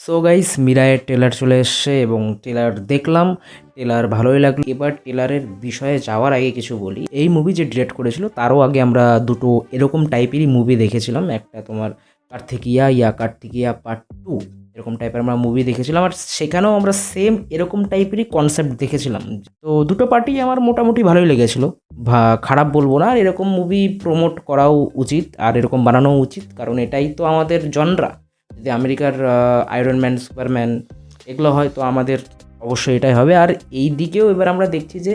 So guys মিরায়ের trailer চলে এসছে এবং ট্রেলার দেখলাম, ট্রেলার ভালোই লাগলো। এবার ট্রেলারের বিষয়ে যাওয়ার আগে কিছু বলি। এই মুভি যে ডিরেক্ট করেছিল তারও আগে আমরা দুটো এরকম টাইপেরই মুভি দেখেছিলাম। একটা তোমার কার্তিকিয়া পার্ট 2 এরকম টাইপের আমরা মুভি দেখেছিলাম, আর সেখানেও আমরা সেম এরকম টাইপেরই কনসেপ্ট দেখেছিলাম। তো দুটো পার্টি আমার মোটামুটি ভালোই লেগেছিল, খারাপ বলবো না। আর এরকম মুভি প্রমোট করাও উচিত আর এরকম বানানোও উচিত, কারণ এটাই তো আমাদের জনরা। যদি আমেরিকার আয়রন ম্যান, সুপারম্যান এগুলো হয় তো আমাদের অবশ্যই এটাই হবে। আর এই দিকেও এবার আমরা দেখছি যে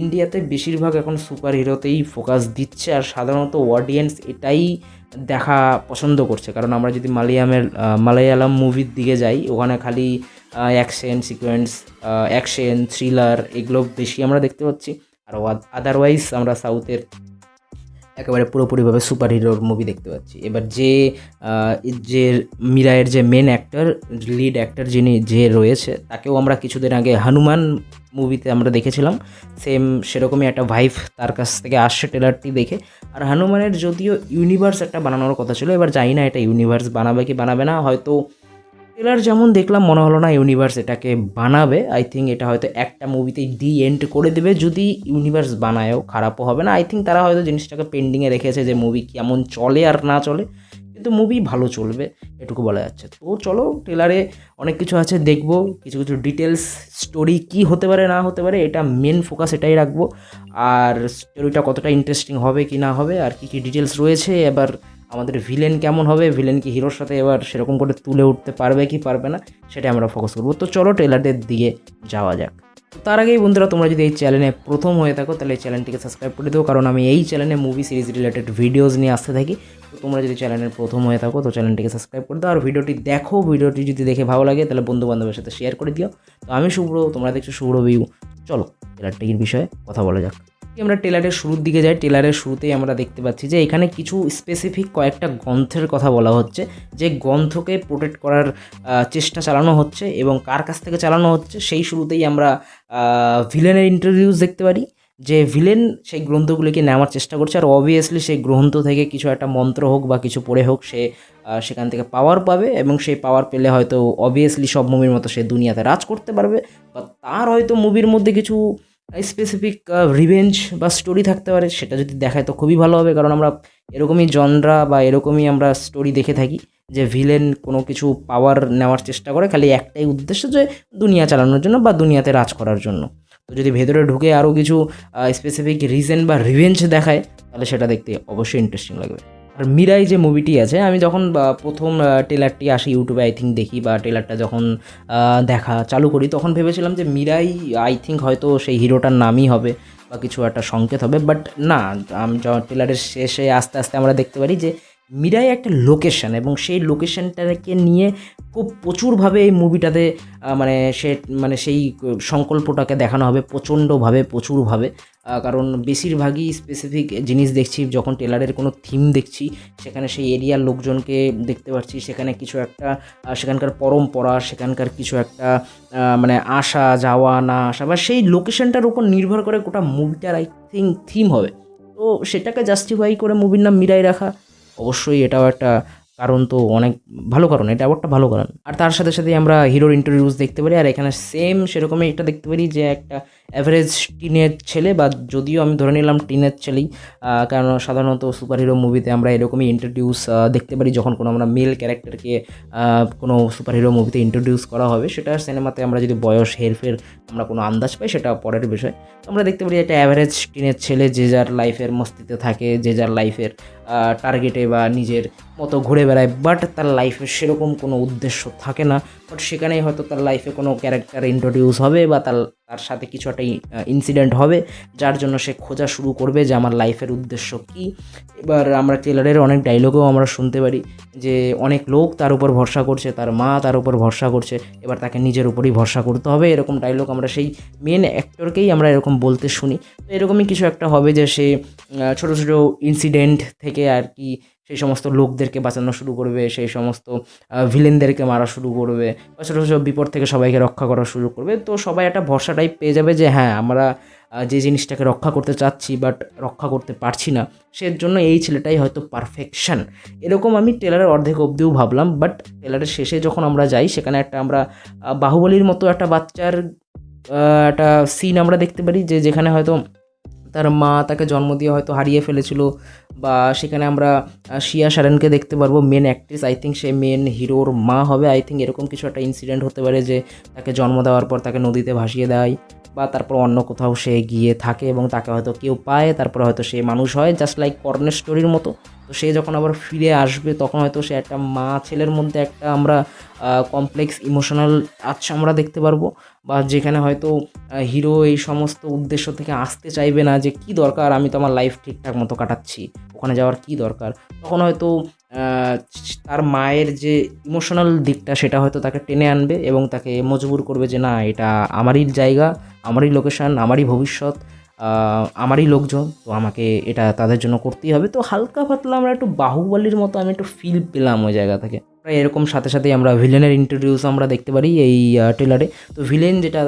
ইন্ডিয়াতে বেশিরভাগ এখন সুপার হিরোতেই ফোকাস দিচ্ছে, আর সাধারণত অডিয়েন্স এটাই দেখা পছন্দ করছে। কারণ আমরা যদি মালায়ালাম মুভির দিকে যাই, ওখানে খালি অ্যাকশন সিকোয়েন্স, অ্যাকশন থ্রিলার এগুলো বেশি আমরা দেখতে পাচ্ছি। আর আদারওয়াইজ আমরা সাউথের একেবারে পুরোপুরিভাবে সুপার হিরোর মুভি দেখতে পাচ্ছি। এবার যে মিরায়ের যে মেন অ্যাক্টর, লিড অ্যাক্টর যে রয়েছে, তাকেও আমরা কিছুদিন আগে হনুমান মুভিতে আমরা দেখেছিলাম। সেম সেরকমই একটা ভাইব তার কাছ থেকে আসছে ট্রেলারটি দেখে। আর হনুমানের যদিও ইউনিভার্স একটা বানানোর কথা ছিল, এবার জানি না এটা ইউনিভার্স বানাবে কি বানাবে না। হয়তো ট্রেলার যেমন দেখলাম মনে হলো না ইউনিভার্স এটাকে বানাবে। আই থিঙ্ক এটা হয়তো একটা মুভিতেই এন্ড করে দেবে। যদি ইউনিভার্স বানায়ও খারাপও হবে না। আই থিঙ্ক তারা হয়তো জিনিসটাকে পেন্ডিংয়ে রেখেছে যে মুভি কেমন চলে আর না চলে, কিন্তু মুভি ভালো চলবে এটুকু বলা যাচ্ছে। তো চলো, ট্রেলারে অনেক কিছু আছে, দেখবো কিছু কিছু ডিটেলস, স্টোরি কি হতে পারে না হতে পারে, এটা মেন ফোকাস এটাই রাখবো। আর স্টোরিটা কতটা ইন্টারেস্টিং হবে কি না হবে, আর কী কী ডিটেলস রয়েছে, এবার আমাদের ভিলেন কেমন হবে, ভিলেন কি হিরোর সাথে এবার সেরকম করে তুলে উঠতে পারবে কি পারবে না, সেটাই আমরা ফোকাস করবো। তো চলো ট্রেলারের দিকে যাওয়া যাক। তো তার আগেই বন্ধুরা, তোমরা যদি এই চ্যানেলে প্রথম হয়ে থাকো তাহলে এই চ্যানেলটিকে সাবস্ক্রাইব করে দেবো, কারণ আমি এই চ্যানেলে মুভি সিরিজ রিলেটেড ভিডিওস নিয়ে আসতে থাকি। তো তোমরা যদি চ্যানেলের প্রথম হয়ে থাকো তো চ্যানেলটিকে সাবস্ক্রাইব করে দাও, আর ভিডিওটি দেখো, ভিডিওটি যদি দেখে ভালো লাগে তাহলে বন্ধু বান্ধবের সাথে শেয়ার করে দিও। তো আমি শুভ্র, তোমরা দেখছো শুভ্র ভিউ। চলো ট্রেলারটির বিষয়ে কথা বলা যাক। আমরা ট্রেলারের শুরুর দিকে যাই। ট্রেলারের শুরুতেই আমরা দেখতে পাচ্ছি যে এখানে কিছু স্পেসিফিক কয়েকটা গ্রন্থের কথা বলা হচ্ছে, যে গ্রন্থকে প্রোটেক্ট করার চেষ্টা চালানো হচ্ছে, এবং কার কাছ থেকে চালানো হচ্ছে সেই শুরুতেই আমরা ভিলেনের ইন্ট্রোডিউস দেখতে পারি। যে ভিলেন সেই গ্রন্থগুলিকে নেওয়ার চেষ্টা করছে, আর অবভিয়াসলি সেই গ্রন্থ থেকে কিছু একটা মন্ত্র হোক বা কিছু পড়ে হোক সে সেখান থেকে পাওয়ার পাবে, এবং সেই পাওয়ার পেলে হয়তো অবভিয়াসলি সব মুভির মতো সে দুনিয়াতে রাজ করতে পারবে, বা তার হয়তো মুভির মধ্যে কিছু স্পেসিফিক রিভেঞ্জ বা স্টোরি থাকতে পারে। সেটা যদি দেখায় তো খুবই ভালো হবে, কারণ আমরা এরকমই জনরা বা এরকমই আমরা স্টোরি দেখে থাকি যে ভিলেন কোনো কিছু পাওয়ার নেওয়ার চেষ্টা করে খালি একটাই উদ্দেশ্য, যে দুনিয়া চালানোর জন্য বা দুনিয়াতে রাজ করার জন্য। তো যদি ভেতরে ঢুকে আরও কিছু স্পেসিফিক রিজন বা রিভেঞ্জ দেখায় তাহলে সেটা দেখতে অবশ্যই ইন্টারেস্টিং লাগবে। আর মিরাই যে মুভিটি আছে, আমি যখন প্রথম ট্রেলারটি আসি ইউটিউবে আই থিঙ্ক দেখি, বা ট্রেলারটা যখন দেখা চালু করি, তখন ভেবেছিলাম যে মিরাই আই থিঙ্ক হয়তো সেই হিরোটার নামই হবে বা কিছু একটা সংকেত হবে, বাট না। আমি ট্রেলারের শেষে আস্তে আস্তে আমরা দেখতে পারি যে মিরাই একটা লোকেশন, এবং সেই লোকেশনটাকে নিয়ে খুব প্রচুরভাবে এই মুভিটাতে মানে সেই সংকল্পটাকে দেখানো হবে প্রচুরভাবে। কারণ বেশিরভাগই স্পেসিফিক জিনিস দেখছি যখন ট্রেলারের কোনো থিম দেখছি, সেখানে সেই এরিয়ার লোকজনকে দেখতে পাচ্ছি, সেখানে কিছু একটা সেখানকার পরম্পরা, সেখানকার কিছু একটা মানে আসা যাওয়া না আসা, বা সেই লোকেশনটার উপর নির্ভর করে গোটা মুভিটার আই থিঙ্ক থিম হবে। তো সেটাকে জাস্টিফাই করে মুভির নাম মিরাই রাখা, অবশ্যই এটাও একটা কারণ, তো অনেক ভালো কারণ, এটাও একটা ভালো কারণ। আর তার সাথে সাথেই আমরা হিরোর ইন্ট্রোডিউস দেখতে পারি, আর এখানে সেম সেরকমই একটা দেখতে পারি যে একটা অ্যাভারেজ টিনের ছেলে, বা যদিও আমি ধরে নিলাম টিনের ছেলেই, কারণ সাধারণত সুপার হিরো মুভিতে আমরা এরকমই ইন্ট্রোডিউস দেখতে পারি। যখন কোনো আমরা মেল ক্যারেক্টারকে কোনো সুপার হিরো মুভিতে ইন্ট্রোডিউস করা হবে, সেটা সিনেমাতে আমরা যদি বয়স হেরফের আমরা কোনো আন্দাজ পাই সেটা পরের বিষয়। তো আমরা দেখতে পারি একটা অ্যাভারেজ টিনের ছেলে, যে যার লাইফের মস্তিতে থাকে, যে যার লাইফের টার্গেটে বা নিজের মতো ঘুরে বেড়ায়, বাট তার লাইফে সেরকম কোনো উদ্দেশ্য থাকে না। বাট সেখানেই হয়তো তার লাইফে কোনো ক্যারেক্টার ইন্ট্রোডিউস হবে, বা তার সাথে কিছু একটা ইনসিডেন্ট হবে, যার জন্য সে খোঁজা শুরু করবে যে আমার লাইফের উদ্দেশ্য কী। এবার আমরা ট্রেলারের অনেক ডায়লগেও আমরা শুনতে পারি যে অনেক লোক তার উপর ভরসা করছে, তার মা তার উপর ভরসা করছে, এবার তাকে নিজের উপরই ভরসা করতে হবে। এরকম ডায়লগ আমরা সেই মেন অ্যাক্টরকেই আমরা এরকম বলতে শুনি। তো এরকমই কিছু একটা হবে যে সে ছোটো ছোটো ইনসিডেন্ট থেকে আর কি সেই সমস্ত লোকদেরকে বাঁচানো শুরু করবে, সেই সমস্ত ভিলেনদেরকে মারা শুরু করবে বা ছোটো ছোটো বিপদ থেকে সবাইকে রক্ষা করা শুরু করবে। তো সবাই একটা ভরসা টাইপ পেয়ে যাবে যে হ্যাঁ আমরা যে জিনিসটাকে রক্ষা করতে চাচ্ছি বাট রক্ষা করতে পারছি না, সের জন্য এই ছেলেটাই হয়তো পারফেকশন। এরকম আমি ট্রেলারের অর্ধেক অবধিও ভাবলাম, বাট ট্রেলারের শেষে যখন আমরা যাই সেখানে একটা আমরা বাহুবলীর মতো একটা বাচ্চার একটা সিন আমরা দেখতে পারি, যেখানে হয়তো তার মা তাকে জন্ম দিয়ে হয়তো হারিয়ে ফেলেছিল, বা সেখানে আমরা শিয়া শারনকে দেখতে পারবো, মেন অ্যাক্ট্রেস। আই থিঙ্ক সে মেন হিরোর মা হবে। আই থিঙ্ক এরকম কিছু একটা ইনসিডেন্ট হতে পারে যে তাকে জন্ম দেওয়ার পর তাকে নদীতে ভাসিয়ে দেয়, বা তারপর অন্য কোথাও সে গিয়ে থাকে এবং তাকে হয়তো কেউ পায়, তারপরে হয়তো সে মানুষ হয়, জাস্ট লাইক কর্নের স্টোরির মতো। তো সে যখন আবার ফিরে আসবে তখন হয়তো সে একটা মা ছেলের মধ্যে একটা আমরা কমপ্লেক্স ইমোশনাল টাচ আমরা দেখতে পারবো, বা যেখানে হয়তো হিরো এই সমস্ত উদ্দেশ্য থেকে আসতে চাইবে না, যে কি দরকার, আমি তো আমার লাইফ ঠিকঠাক মতো কাটাচ্ছি, ওখানে যাওয়ার কি দরকার। তখন হয়তো তার মায়ের যে ইমোশনাল দিকটা সেটা হয়তো তাকে টেনে আনবে এবং তাকে মজবুর করবে যে না, এটা আমারই জায়গা, আমারই লোকেশন, আমারই ভবিষ্যৎ, আমারই লোকজন, তো আমাকে এটা তাদের জন্য করতেই হবে। তো হালকা পাতলা আমরা একটু বাহুবলীর মতো আমি একটু ফিল পেলাম ওই জায়গা থেকে। প্রায় এরকম সাথে সাথেই আমরা ভিলেনের ইন্ট্রোডিউস আমরা দেখতে পারি এই ট্রেলারে। তো ভিলেন যেটা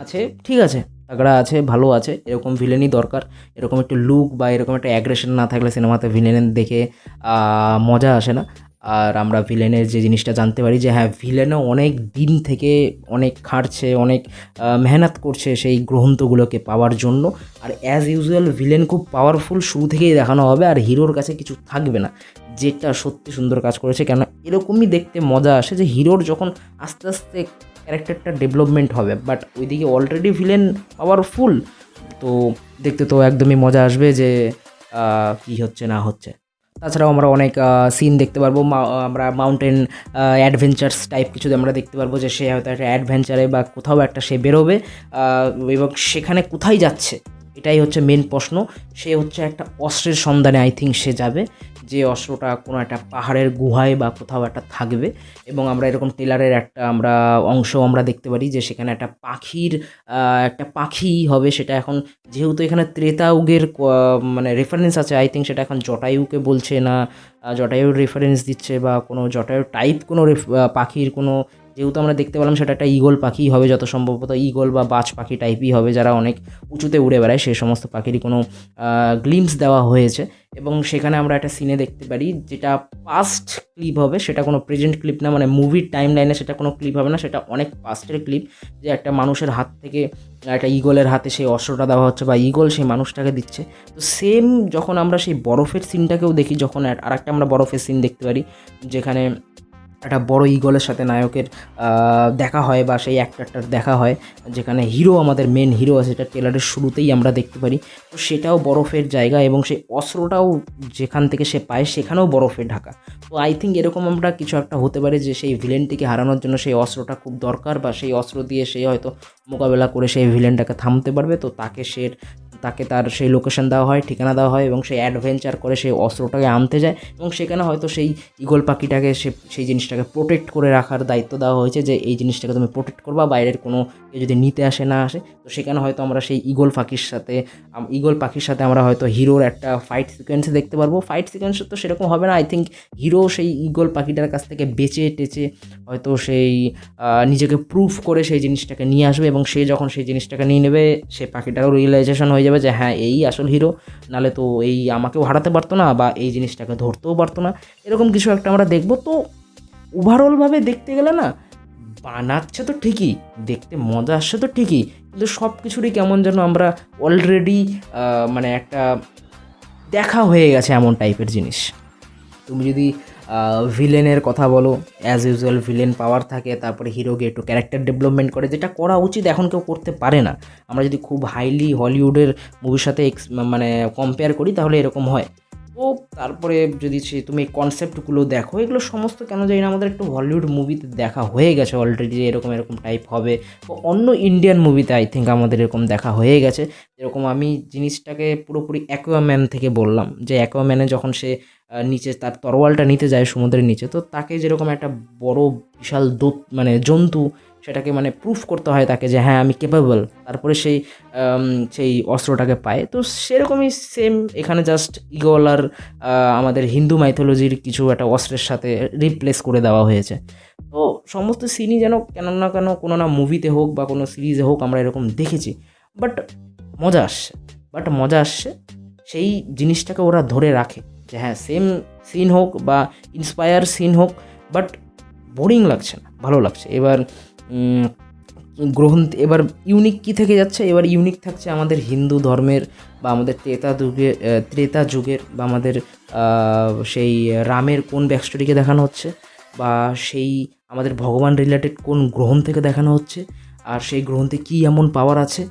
আছে ঠিক আছে, তাগড়া আছে, ভালো আছে, এরকম ভিলেনই দরকার। এরকম একটু লুক বা এরকম একটা অ্যাগ্রেশন না থাকলে সিনেমাতে ভিলেনের দেখে মজা আসে না। আর আমরা ভিলেনের যে জিনিসটা জানতে পারি যে হ্যাঁ, ভিলেনও অনেক দিন থেকে অনেক খাটছে, অনেক মেহনত করছে সেই গ্রন্থগুলোকে পাওয়ার জন্য। আর অ্যাজ ইউজুয়াল ভিলেন খুব পাওয়ারফুল শুরু থেকেই দেখানো হবে, আর হিরোর কাছে কিছু থাকবে না, যেটা সত্যি সুন্দর কাজ করেছে। কেন এরকমই দেখতে মজা আসে যে হিরোর যখন আস্তে আস্তে ক্যারেক্টারটা ডেভেলপমেন্ট হবে, বাট ওইদিকে অলরেডি ভিলেন পাওয়ারফুল, তো দেখতে তো একদমই মজা আসবে যে কী হচ্ছে না হচ্ছে। তাছাড়াও আমরা অনেক সিন দেখতে পারবো, আমরা মাউন্টেন অ্যাডভেঞ্চার্স টাইপ কিছু আমরা দেখতে পারবো, যে সে হয়তো একটা অ্যাডভেঞ্চারে বা কোথাও একটা সে বেরোবে, এবং সেখানে কোথায় যাচ্ছে এটাই হচ্ছে মেন প্রশ্ন। সে হচ্ছে একটা অস্ত্রের সন্ধানে আই থিঙ্ক সে যাবে, যে অস্ত্রটা কোনো একটা পাহাড়ের গুহায় বা কোথাও একটা থাকবে। এবং আমরা এরকম টেলারের একটা আমরা অংশ আমরা দেখতে পারি যে সেখানে একটা পাখির একটা পাখি হবে, সেটা এখন যেহেতু এখানে ত্রেতাযুগের মানে রেফারেন্স আছে, আই থিঙ্ক সেটা এখন জটায়ুকে বলছে না, জটায়ুর রেফারেন্স দিচ্ছে বা কোনো জটায়ু টাইপ কোনো পাখির কোনো, যেহেতু আমরা দেখতে পেলাম সেটা একটা ঈগল পাখি হবে, যত সম্ভবত ঈগল বা বাজ পাখি টাইপই হবে, যারা অনেক উঁচুতে উড়ে বেড়ায়, সেই সমস্ত পাখিরই কোনো গ্লিমস দেওয়া হয়েছে। এবং সেখানে আমরা একটা সিনে দেখতে পারি যেটা পাস্ট ক্লিপ হবে, সেটা কোনো প্রেজেন্ট ক্লিপ না, মানে মুভির টাইম লাইনে সেটা কোনো ক্লিপ হবে না, সেটা অনেক পাস্টের ক্লিপ, যে একটা মানুষের হাত থেকে একটা ঈগলের হাতে সেই অস্ত্রটা দেওয়া হচ্ছে বা ঈগল সেই মানুষটাকে দিচ্ছে। তো সেম যখন আমরা সেই বরফের সিনটাকেও দেখি, যখন আর একটা আমরা বরফের সিন দেখতে পারি যেখানে একটা বড় ঈগলের সাথে নায়কের দেখা হয় বা সেই অ্যাক্টরটার দেখা হয়, যেখানে হিরো আমাদের মেন হিরো আছে, সেটা ট্রেলারের শুরুতেই আমরা দেখতে পারি। তো সেটাও বরফের জায়গা এবং সেই অস্ত্রটাও যেখান থেকে সে পায় সেখানেও বরফে ঢাকা। তো আই থিঙ্ক এরকম আমরা কিছু একটা হতে পারে যে সেই ভিলেনটিকে হারানোর জন্য সেই অস্ত্রটা খুব দরকার, বা সেই অস্ত্র দিয়ে সে হয়তো মোকাবেলা করে সেই ভিলেনটাকে থামতে পারবে। তো তাকে তার সেই লোকেশন দেওয়া হয়, ঠিকানা দেওয়া হয়, এবং সেই অ্যাডভেঞ্চার করে সেই অস্ত্রটাকে আনতে যায়, এবং সেখানে হয়তো সেই ঈগল পাখিটাকে সেই জিনিসটাকে প্রোটেক্ট করে রাখার দায়িত্ব দেওয়া হয়েছে, যে এই জিনিসটাকে তুমি প্রোটেক্ট করবা, বাইরের কোনো কেউ যদি নিতে আসে না আসে। তো সেখানে হয়তো আমরা সেই ঈগল পাখির সাথে আমরা হয়তো হিরোর একটা ফাইট সিকোয়েন্সে দেখতে পারবো। ফাইট সিকোয়েন্স তো সেরকম হবে না, আই থিঙ্ক হিরো সেই ঈগল পাখিটার কাছ থেকে বেঁচে টেচে হয়তো সেই নিজেকে প্রুফ করে সেই জিনিসটাকে নিয়ে আসবে, এবং সে যখন সেই জিনিসটাকে নিয়ে নেবে সে পাখিটারও রিয়েলাইজেশন হয়ে যাবে যে হ্যাঁ, এই আসল হিরো, নাহলে তো এই আমাকেও হারাতে পারতো না বা এই জিনিসটাকে ধরতেও পারতো না। এরকম কিছু একটা আমরা দেখবো। তো ওভারঅলভাবে দেখতে গেলে না, বানাচ্ছে তো ঠিকই, দেখতে মজা আসছে তো ঠিকই, কিন্তু সব কিছুরই কেমন যেন আমরা অলরেডি মানে একটা দেখা হয়ে গেছে এমন টাইপের জিনিস। তুমি যদি ভিলেনের কথা বলো, অ্যাজ ইউজুয়াল ভিলেন পাওয়ার থাকে, তারপরে হিরোকে একটু ক্যারেক্টার ডেভেলপমেন্ট করে, যেটা করা উচিত, এখন কেউ করতে পারে না। আমরা যদি খুব হাইলি হলিউডের মুভির সাথে মানে কম্পেয়ার করি তাহলে এরকম হয়। তো তারপরে যদি তুমি কনসেপ্টগুলো দেখো, এগুলো সমস্ত কেন জানি না আমাদের একটু হলিউড মুভিতে দেখা হয়ে গেছে অলরেডি, যে এরকম এরকম টাইপ হবে। তো অন্য ইন্ডিয়ান মুভিতে আই থিঙ্ক আমাদের এরকম দেখা হয়ে গেছে। যেরকম আমি জিনিসটাকে পুরোপুরি অ্যাকোয়াম্যান থেকে বললাম, যে অ্যাকোয়াম্যানে যখন সে নিচে তার তরোয়ালটা নিতে যায় সমুদ্রের নিচে, তো তাকে যেরকম একটা বড় বিশাল মানে জন্তু, সেটাকে মানে প্রুফ করতে হয় তাকে যে হ্যাঁ আমি কেপেবল, তারপরে সেই অস্ত্রটাকে পায়। তো সেরকমই সেম এখানে, জাস্ট ঈগল আর আমাদের হিন্দু মাইথোলজির কিছু একটা অস্ত্রের সাথে রিপ্লেস করে দেওয়া হয়েছে। তো সমস্ত সিনই যেন কেন না কেন কোনো না মুভিতে হোক বা কোনো সিরিজে হোক আমরা এরকম দেখেছি, বাট মজা আসছে সেই জিনিসটাকে ওরা ধরে রাখে যে হ্যাঁ সেম সিন হোক বা ইন্সপায়ার সিন হোক, বাট বোরিং লাগছে না, ভালো লাগছে। এবার এবার ইউনিক কী থেকে যাচ্ছে, এবার ইউনিক থাকছে আমাদের হিন্দু ধর্মের বা আমাদের ত্রেতা যুগের বা আমাদের সেই রামের কোন ব্যাকস্টোরিকে দেখানো হচ্ছে, বা সেই আমাদের ভগবান রিলেটেড কোন গ্রহণ থেকে দেখানো হচ্ছে, আর সেই গ্রহণতে কী এমন পাওয়ার আছে,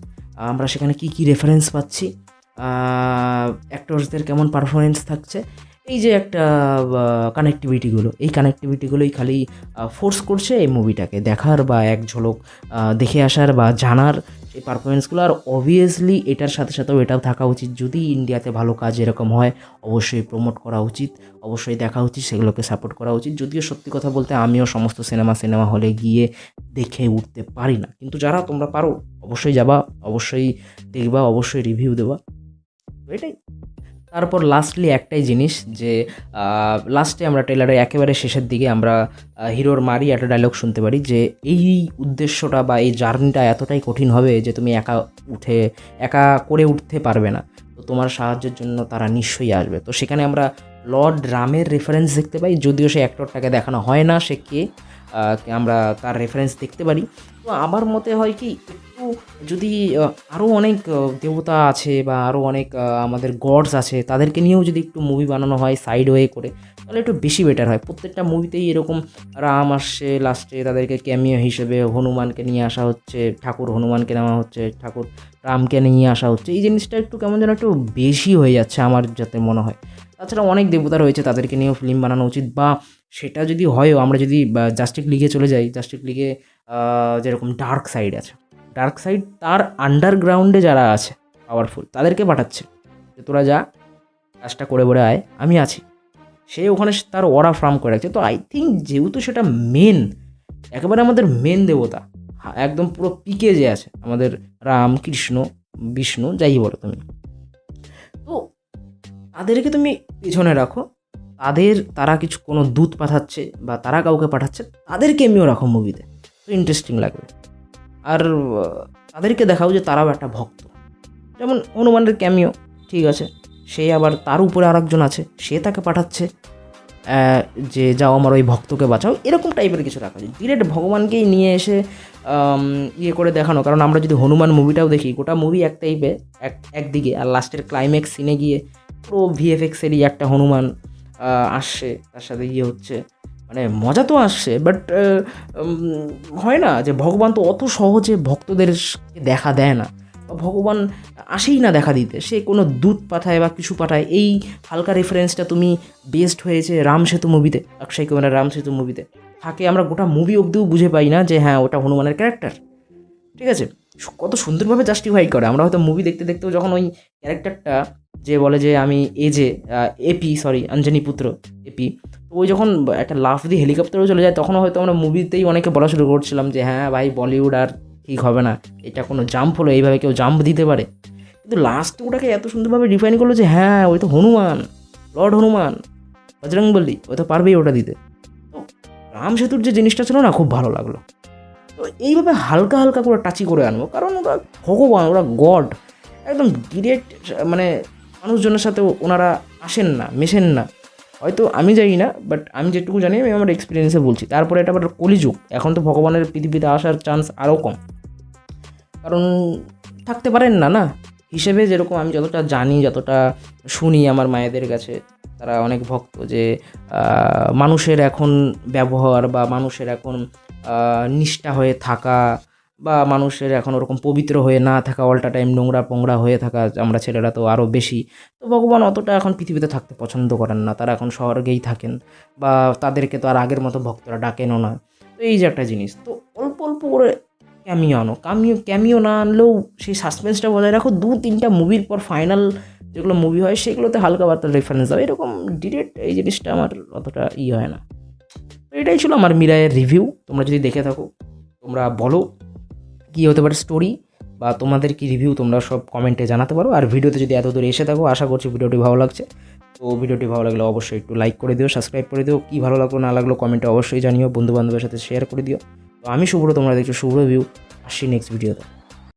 আমরা সেখানে কি কি রেফারেন্স পাচ্ছি, অ্যাক্টরসদের কেমন পারফরমেন্স থাকছে, এই যে একটা এই কানেক্টিভিটিগুলোই খালি ফোর্স করছে এই মুভিটাকে দেখার বা এক ঝলক দেখে আসার বা জানার এই পারফরমেন্সগুলো। আর অবভিয়াসলি এটার সাথে সাথেও এটাও থাকা উচিত, যদি ইন্ডিয়াতে ভালো কাজ এরকম হয় অবশ্যই প্রমোট করা উচিত, অবশ্যই দেখা উচিত, সেগুলোকে সাপোর্ট করা উচিত। যদিও সত্যি কথা বলতে আমিও সমস্ত সিনেমা হলে গিয়ে দেখে উঠতে পারি না, কিন্তু যারা তোমরা পারো অবশ্যই যাবা, অবশ্যই দেখবা, অবশ্যই রিভিউ দেবা, এটাই। তারপর লাস্টলি একটাই জিনিস যে লাস্টে আমরা ট্রেলারে একেবারে শেষের দিকে আমরা হিরোর মারি একটা ডায়লগ শুনতে পারি যে এই উদ্দেশ্যটা বা এই জার্নিটা এতটাই কঠিন হবে যে তুমি একা করে উঠতে পারবে না, তো তোমার সাহায্যের জন্য তারা নিশ্চয়ই আসবে। তো সেখানে আমরা লর্ড রামের রেফারেন্স দেখতে পাই, যদিও সে অ্যাক্টরটাকে দেখানো হয় না সে কে, আমরা তার রেফারেন্স দেখতে পারি। তো আমার মতে হয় কি, একটু যদি আরও অনেক দেবতা আছে বা আরও অনেক আমাদের গডস আছে, তাদেরকে নিয়েও যদি একটু মুভি বানানো হয় সাইড ওয়ে করে, তাহলে একটু বেশি বেটার হয়। প্রত্যেকটা মুভিতেই এরকম রাম আসছে লাস্টে, তাদেরকে ক্যামিও হিসেবে হনুমানকে নিয়ে আসা হচ্ছে, ঠাকুর হনুমানকে নেওয়া হচ্ছে, ঠাকুর রামকে নিয়ে আসা হচ্ছে, এই জিনিসটা একটু কেমন যেন একটু বেশি হয়ে যাচ্ছে আমার যাতে মনে হয়। তাছাড়া অনেক দেবতা রয়েছে, তাদেরকে নিয়েও ফিল্ম বানানো উচিত, বা সেটা যদি হয়ও, আমরা যদি জাস্টিস লিগে চলে যাই, জাস্টিস লিগে যেরকম ডার্ক সাইড আছে, ডার্ক সাইড তার আন্ডারগ্রাউন্ডে যারা আছে পাওয়ারফুল তাদেরকে পাঠাচ্ছে যে তোরা যা কাজটা করে বলে আয়, আমি আছি। সে ওখানে তার ওরা ফার্ম করে রাখছে। তো আই থিঙ্ক যেহেতু সেটা একেবারে আমাদের মেন দেবতা, একদম পুরো পিকে যে আছে আমাদের রাম, কৃষ্ণ, বিষ্ণু, যাই বলো তুমি, তো তাদেরকে তুমি পেছনে রাখো, তারা কিছু কোনো দূত পাঠাচ্ছে বা তারা কাউকে পাঠাচ্ছে, তাদেরকে এমনিও রাখো মুভিতে, তো ইন্টারেস্টিং লাগবে। আর তাদেরকে দেখাও যে তারাও একটা ভক্ত, যেমন হনুমানের ক্যামিও, ঠিক আছে, সে আবার তার উপরে আরেকজন আছে, সে তাকে পাঠাচ্ছে যে যাও আমার ওই ভক্তকে বাঁচাও, এরকম টাইপের কিছু রাখা যায়। ডিরেক্ট ভগবানকেই নিয়ে এসে ইয়ে করে দেখানো, কারণ আমরা যদি হনুমান মুভিটাও দেখি, গোটা মুভি এক টাইপে একদিকে, আর লাস্টের ক্লাইম্যাক্স সিনে গিয়ে পুরো ভিএফএক্সেরই একটা হনুমান আসছে, তার সাথে ইয়ে হচ্ছে, মানে মজা তো আসছে, বাট হয় না যে ভগবান তো অত সহজে ভক্তদের দেখা দেয় না, বা ভগবান আসেই না দেখা দিতে, সে কোনো দূত পাঠায় বা কিছু পাঠায়। এই হালকা রেফারেন্সটা তুমি বেস্ট হয়েছে রাম সেতু মুভিতে, অক্ষয় কুমারের রাম সেতু মুভিতে থাকে, আমরা গোটা মুভি অবধিও বুঝে পাই না যে হ্যাঁ ওটা হনুমানের ক্যারেক্টার, ঠিক আছে, কত সুন্দরভাবে জাস্টিফাই করে। আমরা হয়তো মুভি দেখতে দেখতেও যখন ওই ক্যারেক্টারটা যে বলে যে আমি অঞ্জনী পুত্র এপি, তো ওই যখন একটা লাফ দিয়ে হেলিকপ্টারও চলে যায়, তখনও হয়তো আমরা মুভিতেই অনেকে বলা শুরু করছিলাম যে হ্যাঁ ভাই বলিউড আর ঠিক হবে না, এটা কোনো জাম্প হলো, এইভাবে কেউ জাম্প দিতে পারে। কিন্তু লাস্টে ওটাকে এত সুন্দরভাবে ডিফাইন করলো যে হ্যাঁ ওই তো হনুমান, লর্ড হনুমান, বজরংবলী, ওই তো পারবেই ওটা দিতে। তো রাম সেতুর যে জিনিসটা ছিল না, খুব ভালো লাগলো। তো এইভাবে হালকা হালকা করে টাচি করে আনবো, কারণ ওরা ভগবান, ওরা গড, একদম ডিরেক্ট, মানে মানুষজনের সাথে ওনারা আসেন না, মেশেন না, হয়তো আমি জানি না, বাট আমি যেটুকু জানি আমি আমার এক্সপিরিয়েন্সে বলছি। তারপরে এটা আবার কলিযুগ, এখন তো ভগবানের পৃথিবীতে আসার চান্স আরও কম, কারণ থাকতে পারেন না না হিসেবে, যেরকম আমি যতটা জানি, যতটা শুনি আমার মায়েদের কাছে, তারা অনেক ভক্ত, যে মানুষের এখন ব্যবহার বা মানুষের এখন নিষ্ঠা হয়ে থাকা, বা মানুষের এখন ওরকম পবিত্র হয়ে না থাকা, অল্টা টাইম নোংরা পোংরা হয়ে থাকা, আমরা ছেলেরা তো আরও বেশি, তো ভগবান অতটা এখন পৃথিবীতে থাকতে পছন্দ করেন না, তারা এখন স্বর্গেই থাকেন, বা তাদেরকে তো আর আগের মতো ভক্তরা ডাকেনও না। তো এই যে একটা জিনিস, তো অল্প অল্প করে ক্যামিও না আনলেও সেই সাসপেন্সটা বজায় রাখো, 2-3টা মুভির পর ফাইনাল যেগুলো মুভি হয় সেগুলোতে হালকা পাতলা রেফারেন্স দেওয়া, এরকম ডিরেক্ট এই জিনিসটা আমার অতটা হয় না। তো এটাই ছিল আমার মিরায়ের রিভিউ। তোমরা যদি দেখে থাকো তোমরা বলো কী হতে পারে স্টোরি, বা তোমাদের কি রিভিউ তোমরা সব কমেন্টে জানাতে পারো। আর ভিডিওতে যদি এত দূর এসে থাকো, আশা করছি ভিডিওটি ভালো লাগছে। তো ভিডিওটি ভালো লাগলে অবশ্যই একটু লাইক করে দিও, সাবস্ক্রাইব করে দিও, কী ভালো লাগলো না লাগলো কমেন্টে অবশ্যই জানিও, বন্ধুবান্ধবের সাথে শেয়ার করে দিও। তো আমি শুভ্র, তোমরা দেখছো শুভ্র ভিউ, আসছি নেক্সট ভিডিওতে।